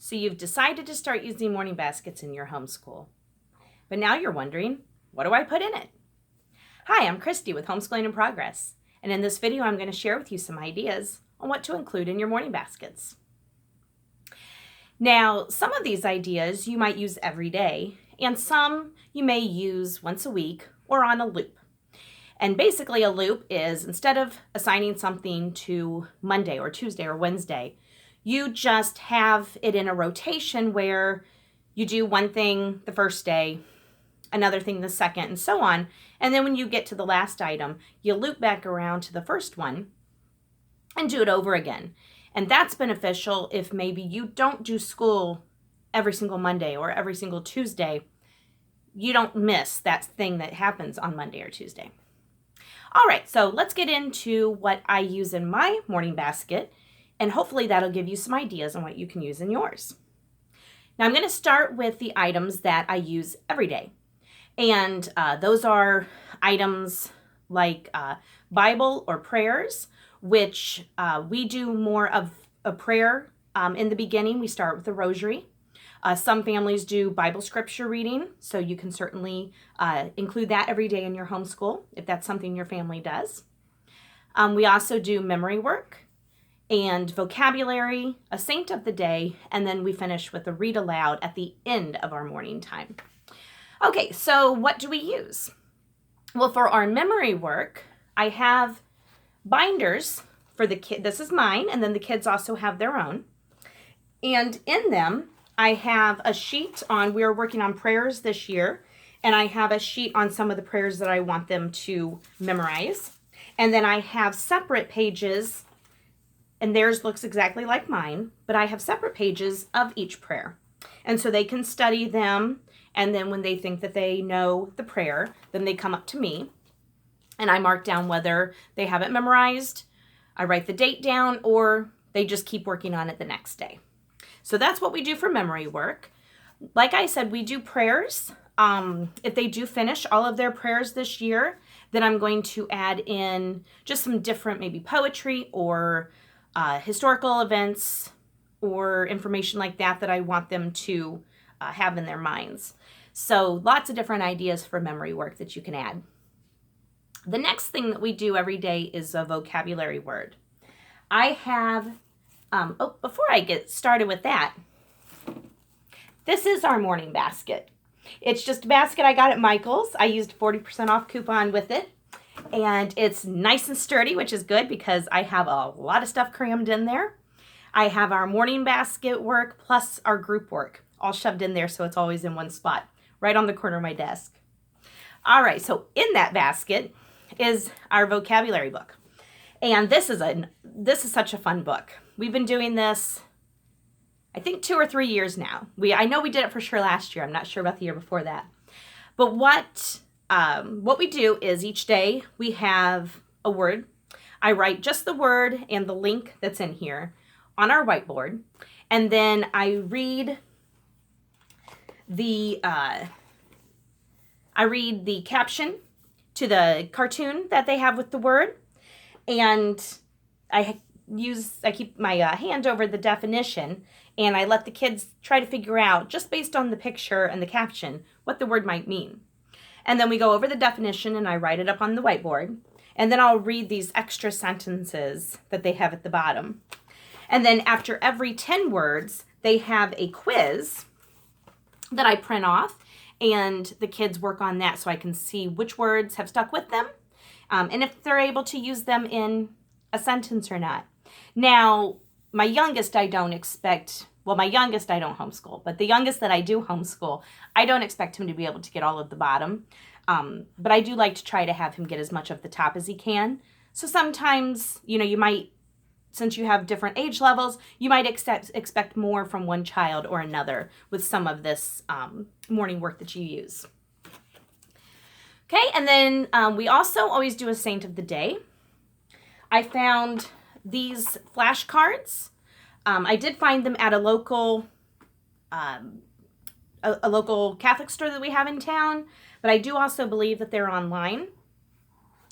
So you've decided to start using morning baskets in your homeschool. But now you're wondering, what do I put in it? Hi, I'm Christy with Homeschooling in Progress. And in this video, I'm going to share with you some ideas on what to include in your morning baskets. Now, some of these ideas you might use every day, and some you may use once a week or on a loop. And basically a loop is, instead of assigning something to Monday or Tuesday or Wednesday, you just have it in a rotation where you do one thing the first day, another thing the second, and so on. And then when you get to the last item, you loop back around to the first one and do it over again. And that's beneficial if maybe you don't do school every single Monday or every single Tuesday. You don't miss that thing that happens on Monday or Tuesday. All right, so let's get into what I use in my morning basket, and hopefully that'll give you some ideas on what you can use in yours. Now I'm going to start with the items that I use every day. And those are items like Bible or prayers, which we do more of a prayer in the beginning. We start with the rosary. Some families do Bible scripture reading, so you can certainly include that every day in your homeschool if that's something your family does. We also do memory work and vocabulary, a saint of the day, and then we finish with a read aloud at the end of our morning time. Okay, so what do we use? Well, for our memory work, I have binders for the kid. This is mine, and then the kids also have their own. And in them, I have a sheet on, we're working on prayers this year, and I have a sheet on some of the prayers that I want them to memorize. And then I have separate pages, and theirs looks exactly like mine, but I have separate pages of each prayer. And so they can study them, and then when they think that they know the prayer, then they come up to me, and I mark down whether they have it memorized, I write the date down, or they just keep working on it the next day. So that's what we do for memory work. Like I said, we do prayers. If they do finish all of their prayers this year, then I'm going to add in just some different maybe poetry or historical events or information like that I want them to have in their minds. So lots of different ideas for memory work that you can add. The next thing that we do every day is a vocabulary word. I have, before I get started with that, this is our morning basket. It's just a basket I got at Michael's. I used a 40% off coupon with it. And it's nice and sturdy, which is good because I have a lot of stuff crammed in there. I have our morning basket work plus our group work all shoved in there, so it's always in one spot, right on the corner of my desk. All right, so in that basket is our vocabulary book. And this is such a fun book. We've been doing this, I think 2 or 3 years now. I know we did it for sure last year. I'm not sure about the year before that. But what we do is each day we have a word. I write just the word and the link that's in here on our whiteboard. And then I read the caption to the cartoon that they have with the word. And I keep my hand over the definition, and I let the kids try to figure out, just based on the picture and the caption, what the word might mean. And then we go over the definition, and I write it up on the whiteboard. And then I'll read these extra sentences that they have at the bottom. And then after every 10 words, they have a quiz that I print off, and the kids work on that so I can see which words have stuck with them, and if they're able to use them in a sentence or not. Now, my youngest I don't homeschool, but the youngest that I do homeschool, I don't expect him to be able to get all of the bottom, but I do like to try to have him get as much of the top as he can. So sometimes, you might, since you have different age levels, you might expect more from one child or another with some of this morning work that you use. Okay, and then we also always do a saint of the day. I found these flashcards. I did find them at a local Catholic store that we have in town, but I do also believe that they're online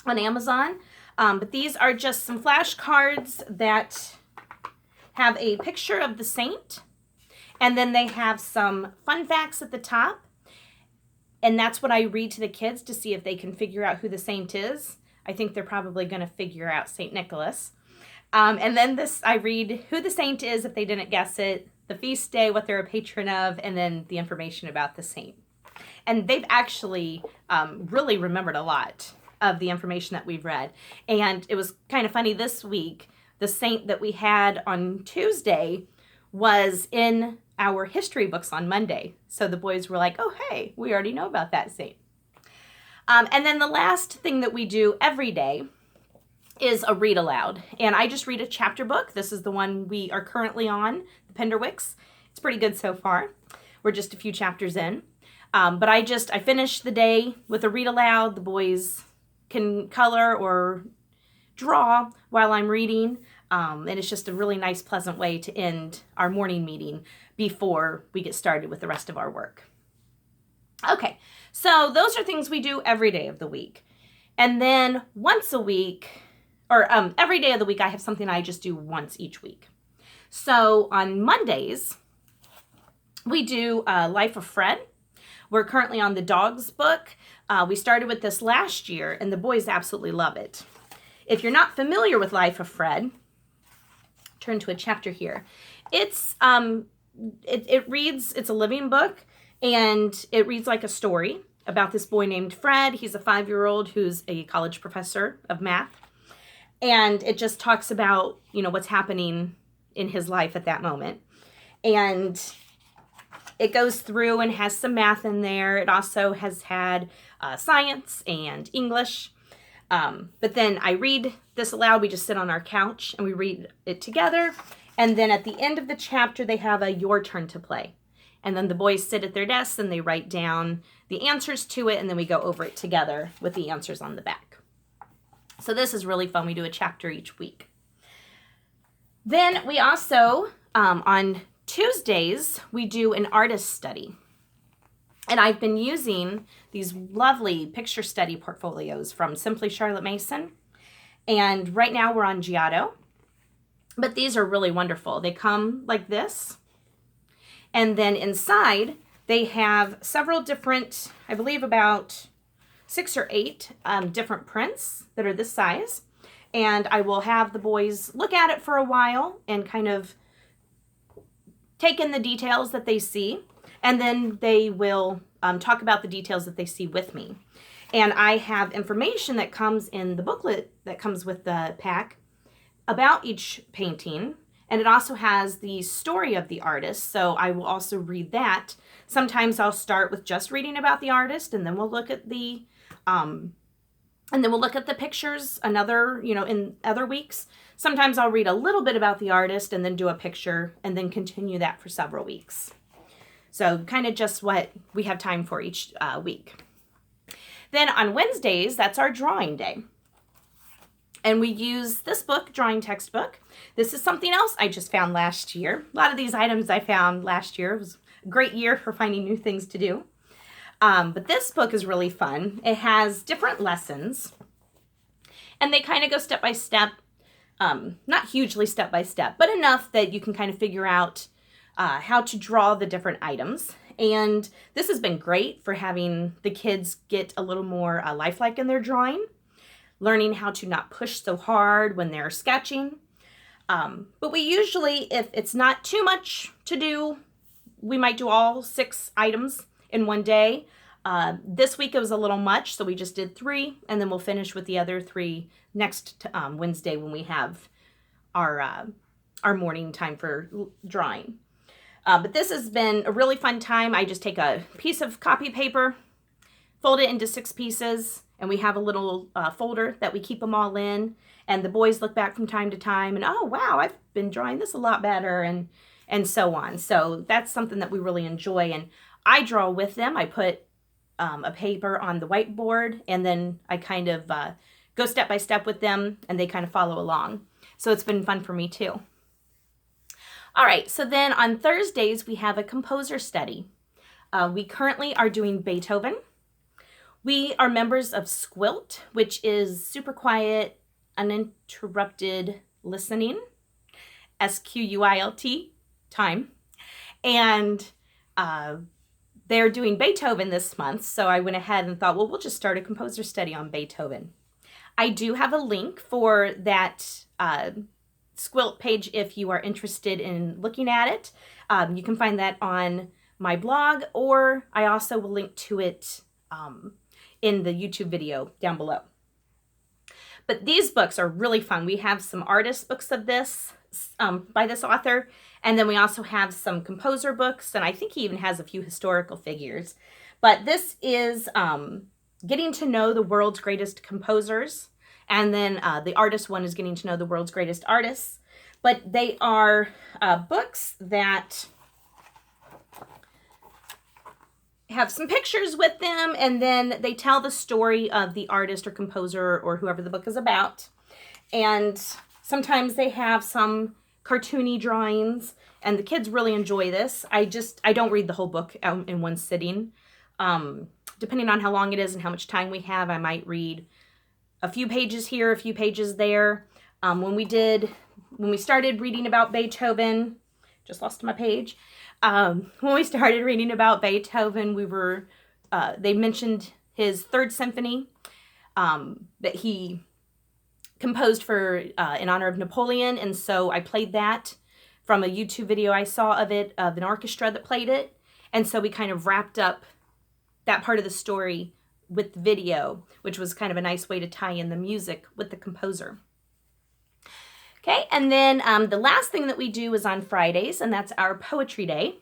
on Amazon. But these are just some flashcards that have a picture of the saint, And then they have some fun facts at the top. And that's what I read to the kids to see if they can figure out who the saint is. I think they're probably going to figure out St. Nicholas. And then I read who the saint is if they didn't guess it, the feast day, what they're a patron of, and then the information about the saint. And they've actually really remembered a lot of the information that we've read. And it was kind of funny this week, the saint that we had on Tuesday was in our history books on Monday. So the boys were like, oh, hey, we already know about that saint. And then the last thing that we do every day is a read aloud. And I just read a chapter book. This is the one we are currently on, the Penderwicks. It's pretty good so far. We're just a few chapters in. But I finish the day with a read aloud. The boys can color or draw while I'm reading. And it's just a really nice, pleasant way to end our morning meeting before we get started with the rest of our work. Okay, so those are things we do every day of the week. And then once a week, or every day of the week, I have something I just do once each week. So on Mondays, we do Life of Fred. We're currently on the dogs book. We started with this last year, and the boys absolutely love it. If you're not familiar with Life of Fred, turn to a chapter here. It's a living book, and it reads like a story about this boy named Fred. He's a 5-year-old who's a college professor of math. And it just talks about, what's happening in his life at that moment. And it goes through and has some math in there. It also has had science and English. But then I read this aloud. We just sit on our couch and we read it together. And then at the end of the chapter, they have a your turn to play. And then the boys sit at their desks and they write down the answers to it. And then we go over it together with the answers on the back. So this is really fun. We do a chapter each week. Then we also, on Tuesdays, we do an artist study. And I've been using these lovely picture study portfolios from Simply Charlotte Mason. And right now we're on Giotto. But these are really wonderful. They come like this. And then inside, they have several different, I believe about 6 or 8 different prints that are this size. And I will have the boys look at it for a while and kind of take in the details that they see. And then they will talk about the details that they see with me. And I have information that comes in the booklet that comes with the pack about each painting. And it also has the story of the artist. So I will also read that. Sometimes I'll start with just reading about the artist, and then we'll look at the pictures in other weeks. Sometimes I'll read a little bit about the artist and then do a picture and then continue that for several weeks. So kind of just what we have time for each week. Then on Wednesdays, that's our drawing day. And we use this book, drawing textbook. This is something else I just found last year. A lot of these items I found last year. It was a great year for finding new things to do. But this book is really fun. It has different lessons. And they kind of go step by step. Not hugely step by step, but enough that you can kind of figure out how to draw the different items. And this has been great for having the kids get a little more lifelike in their drawing. Learning how to not push so hard when they're sketching. But we usually, if it's not too much to do, we might do all 6 items in one day. This week it was a little much, so we just did 3, and then we'll finish with the other 3 next Wednesday when we have our morning time for drawing. But this has been a really fun time. I just take a piece of copy paper, fold it into 6 pieces, and we have a little folder that we keep them all in. And the boys look back from time to time and, oh, wow, I've been drawing this a lot better, and so on. So that's something that we really enjoy. And I draw with them. I put a paper on the whiteboard, and then I kind of go step by step with them, and they kind of follow along. So it's been fun for me too. All right, so then on Thursdays, we have a composer study. We currently are doing Beethoven. We are members of Squilt, which is super quiet, uninterrupted listening, SQUILT, time. And they're doing Beethoven this month, so I went ahead and thought, well, we'll just start a composer study on Beethoven. I do have a link for that Squilt page if you are interested in looking at it. You can find that on my blog, or I also will link to it in the YouTube video down below. But these books are really fun. We have some artist books of this by this author, and then we also have some composer books, and I think he even has a few historical figures. But this is Getting to Know the World's Greatest Composers, and then the artist one is Getting to Know the World's Greatest Artists. But they are books that have some pictures with them, and then they tell the story of the artist or composer or whoever the book is about. And sometimes they have some cartoony drawings, and the kids really enjoy this. I don't read the whole book out in one sitting. Depending on how long it is and how much time we have, I might read a few pages here, a few pages there. When we started reading about Beethoven, just lost my page. When we started reading about Beethoven, they mentioned his Third Symphony that he composed in honor of Napoleon, and so I played that from a YouTube video I saw of an orchestra that played it, and so we kind of wrapped up that part of the story with the video, which was kind of a nice way to tie in the music with the composer. Okay, and then the last thing that we do is on Fridays, and that's our poetry day.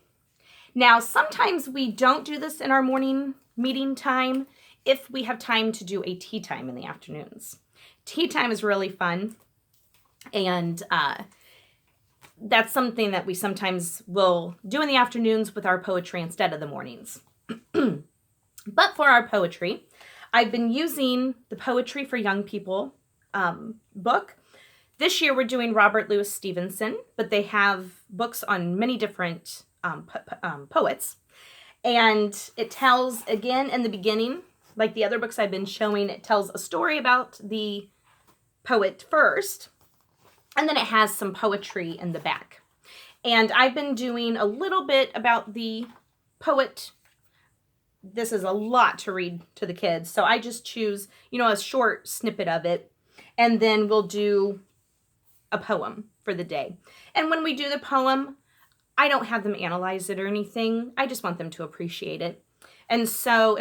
Now, sometimes we don't do this in our morning meeting time if we have time to do a tea time in the afternoons. Tea time is really fun, and that's something that we sometimes will do in the afternoons with our poetry instead of the mornings. But for our poetry, I've been using the Poetry for Young People book. This year we're doing Robert Louis Stevenson, but they have books on many different poets. And it tells, again, in the beginning, like the other books I've been showing, it tells a story about the poet first, and then it has some poetry in the back. And I've been doing a little bit about the poet. This is a lot to read to the kids, so I just choose, a short snippet of it, and then we'll do a poem for the day. And when we do the poem, I don't have them analyze it or anything. I just want them to appreciate it and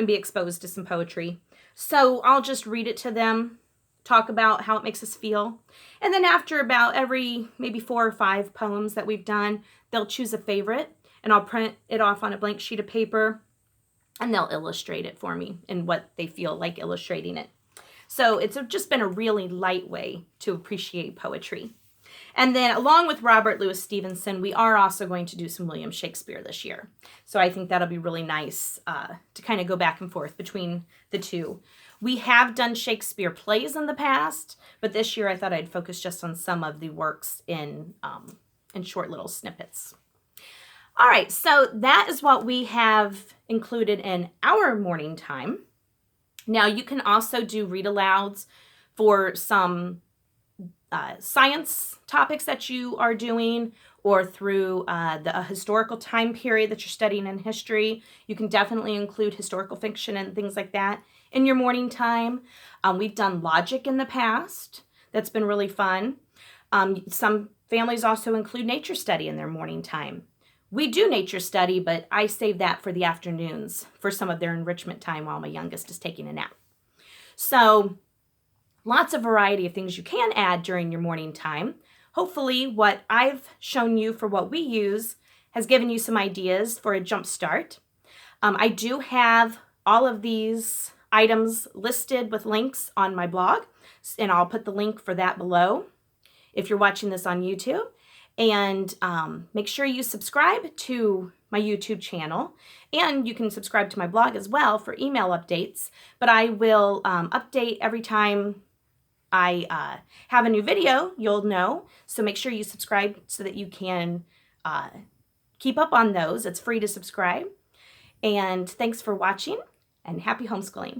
be exposed to some poetry. So I'll just read it to them, talk about how it makes us feel. And then after about every maybe 4 or 5 poems that we've done, they'll choose a favorite, and I'll print it off on a blank sheet of paper, and they'll illustrate it for me in what they feel like illustrating it. So it's just been a really light way to appreciate poetry. And then along with Robert Louis Stevenson, we are also going to do some William Shakespeare this year. So I think that'll be really nice to kind of go back and forth between the two. We have done Shakespeare plays in the past, but this year I thought I'd focus just on some of the works in short little snippets. All right, so that is what we have included in our morning time. Now you can also do read-alouds for some science topics that you are doing, or through the historical time period that you're studying in history. You can definitely include historical fiction and things like that in your morning time. We've done logic in the past. That's been really fun. Some families also include nature study in their morning time. We do nature study, but I save that for the afternoons for some of their enrichment time while my youngest is taking a nap. So lots of variety of things you can add during your morning time. Hopefully what I've shown you for what we use has given you some ideas for a jump start. I do have all of these items listed with links on my blog, and I'll put the link for that below if you're watching this on YouTube. And make sure you subscribe to my YouTube channel, and you can subscribe to my blog as well for email updates. But I will update every time I have a new video, you'll know. So make sure you subscribe so that you can keep up on those. It's free to subscribe. And thanks for watching, and happy homeschooling.